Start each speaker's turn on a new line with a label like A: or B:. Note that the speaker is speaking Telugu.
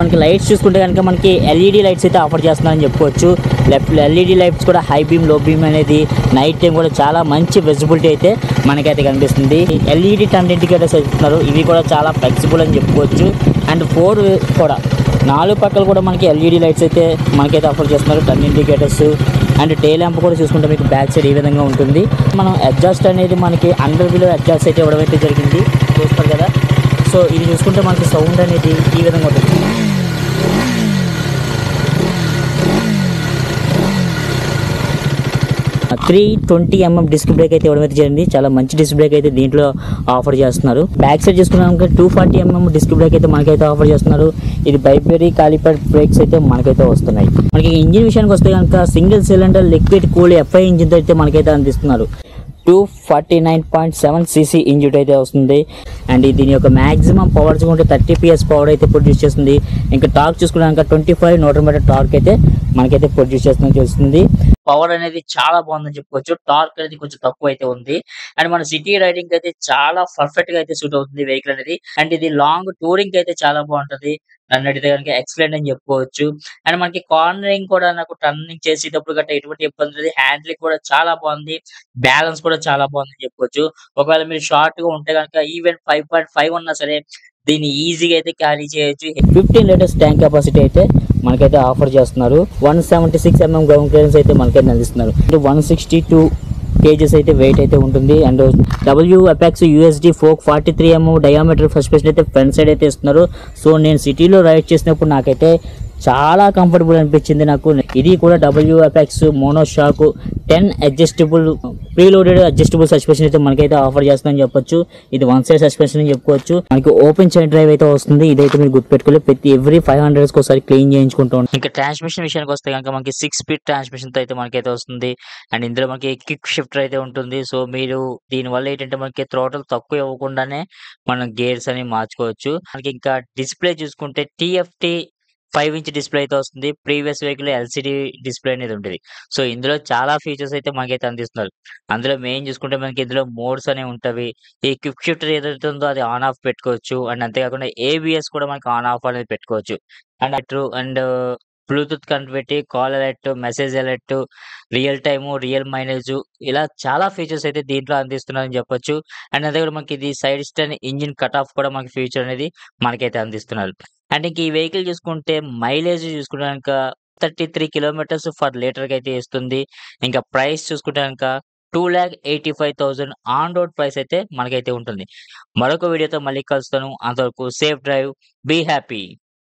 A: మనకి లైట్స్ చూసుకుంటే కనుక మనకి ఎల్ఈడి లైట్స్ అయితే ఆఫర్ చేస్తున్నారని చెప్పుకోవచ్చు. ఎల్ఈడి లైట్స్ కూడా హై బీమ్, లో బీమ్ అనేది నైట్ టైం కూడా చాలా మంచి విజిబిలిటీ అయితే మనకైతే కనిపిస్తుంది. ఎల్ఈడి టర్న్ ఇండికేటర్స్ ఇస్తున్నారు, ఇవి కూడా చాలా ఫ్లెక్సిబుల్ అని చెప్పుకోవచ్చు. అండ్ 4 కూడా 4 పక్కలు కూడా మనకి ఎల్ఈడి లైట్స్ అయితే మనకైతే ఆఫర్ చేస్తున్నారు, turn indicators. And tail lamp కూడా చూసుకుంటే మీకు బ్యాక్ సైడ్ ఈ విధంగా ఉంటుంది. మనం అడ్జస్ట్ అనేది మనకి అండర్ వీల్ అడ్జస్ట్ అయితే ఇవ్వడం అయితే జరిగింది, చూస్తారు కదా. సో ఇది చూసుకుంటే మనకి సౌండ్ అనేది ఈ విధంగా ఉంటుంది. 320mm డిస్క్ బ్రేక్ అయితే ఇవ్వడం అయితే జరిగింది. చాలా మంచి డిస్క్ బ్రేక్ అయితే దీంట్లో ఆఫర్ చేస్తున్నారు. బ్యాక్ సైడ్ చూసుకున్నాం 240mm డిస్క్ బ్రేక్ అయితే మనకైతే ఆఫర్ చేస్తున్నారు. ఇది బైబెరీ కాలిపర్ బ్రేక్స్ అయితే మనకైతే వస్తున్నాయి. మనకి ఇంజిన్ విషయానికి వస్తే కనుక single cylinder liquid cool FI engine అయితే మనకైతే అందిస్తున్నారు. 249.7 cc ఇంజిన్ అయితే వస్తుంది. అండ్ దీని యొక్క మాక్సిమం పవర్ చూసుకుంటే 30 PS పవర్ అయితే ప్రొడ్యూస్ చేస్తుంది. ఇంకా టార్క్ చూసుకున్నాక 25 Nm టార్క్ అయితే మనకైతే ప్రొడ్యూస్ చేస్తుంది. పవర్ అనేది చాలా బాగుందని చెప్పుకోవచ్చు. టార్క్ అనేది కొంచెం తక్కువ అయితే ఉంది. అండ్ మన సిటీ రైడింగ్ అయితే చాలా పర్ఫెక్ట్ గా అయితే సూట్ అవుతుంది వెహికల్ అనేది. అండ్ ఇది లాంగ్ టూరింగ్ అయితే చాలా బాగుంటది. నన్ను అడిగితే కనుక ఎక్సలెంట్ అని చెప్పుకోవచ్చు. అండ్ మనకి కార్నరింగ్ కూడా నాకు టర్నింగ్ చేసేటప్పుడు గట్రా ఎటువంటి ఇబ్బంది లేదు. హ్యాండ్లింగ్ కూడా చాలా బాగుంది. బ్యాలెన్స్ కూడా చాలా బాగుందని చెప్పుకోవచ్చు. ఒకవేళ మీరు షార్ట్ గా ఉంటే కనుక ఈవెన్ 5.5 ఉన్నా సరే దీన్ని ఈజీగా అయితే క్యారీ చేయొచ్చు. 15 లీటర్స్ ట్యాంక్ కెపాసిటీ అయితే మనకైతే ఆఫర్ చేస్తున్నారు. 176mm గ్రౌండ్ క్లియరెన్స్ అయితే మనకైతే అందిస్తున్నారు. 162 kgs అయితే వెయిట్ అయితే ఉంటుంది. And WAPEX USD 43mm diameter suspension అయితే ఫ్రంట్ సైడ్ అయితే ఇస్తున్నారు. సో నేను సిటీలో రైడ్ చేసినప్పుడు నాకైతే చాలా కంఫర్టబుల్ అనిపించింది నాకు. ఇది కూడా WAPEX monoshock 10 adjustable preloaded adjustable suspension అయితే మనకైతే ఆఫర్ చేస్తుందని చెప్పొచ్చు. ఇది 1 సైడ్ సస్పెన్షన్ అని చెప్పుకోవచ్చు. మనకి ఓపెన్ చైన్ డ్రైవ్ అయితే వస్తుంది. ఇదైతే మీరు గుర్తుపెట్టుకోవాలి. ప్రతి ఎవ్రీ 500 ఒకసారి క్లీన్ చేయించుకుంటాం. ఇంకా ట్రాన్స్మిషన్ విషయానికి వస్తే కనుక మనకి 6 స్పీడ్ ట్రాన్స్మిషన్ తో అయితే మనకైతే వస్తుంది. అండ్ ఇందులో మనకి క్విక్ షిఫ్టర్ అయితే ఉంటుంది. సో మీరు దీనివల్ల ఏంటంటే మనకి థ్రోటల్ తక్కువ ఇవ్వకుండానే మనం గేర్స్ అని మార్చుకోవచ్చు. మనకి ఇంకా డిస్ప్లే చూసుకుంటే TFT 5-inch డిస్ప్లే అయితే వస్తుంది. ప్రీవియస్ వెహికల్ LCD డిస్ప్లే అనేది ఉంటుంది. సో ఇందులో చాలా ఫీచర్స్ అయితే మనకైతే అందిస్తున్నారు. అందులో మెయిన్ చూసుకుంటే మనకి ఇందులో మోడ్స్ అనేవి ఉంటవి. ఈ క్విక్ షిఫ్టర్ ఏదైతే ఉందో అది ఆన్ ఆఫ్ పెట్టుకోవచ్చు. అండ్ అంతేకాకుండా ABS కూడా మనకి ఆన్ ఆఫ్ అనేది పెట్టుకోవచ్చు. And Bluetooth connectivity, call alert, message alert, real time, real mileage ఇలా చాలా ఫీచర్స్ అయితే దీంట్లో అందిస్తున్నారని చెప్పొచ్చు. అండ్ అదే కూడా మనకి ఇది side stand engine cut off కూడా మనకి ఫీచర్ అనేది మనకైతే అందిస్తున్నారు. అండ్ ఇంక ఈ వెహికల్ చూసుకుంటే మైలేజ్ చూసుకుంటే గనుక 33 కిలోమీటర్స్ ఫర్ లీటర్‌కి అయితే ఇస్తుంది. ఇంకా ప్రైస్ చూసుకుంటే గనుక 2,85,000 ఆన్ రోడ్ ప్రైస్ అయితే మనకైతే ఉంటుంది. మరొక వీడియోతో మళ్ళీ కలుస్తాను. అంతవరకు సేఫ్ డ్రైవ్, బీ హ్యాపీ.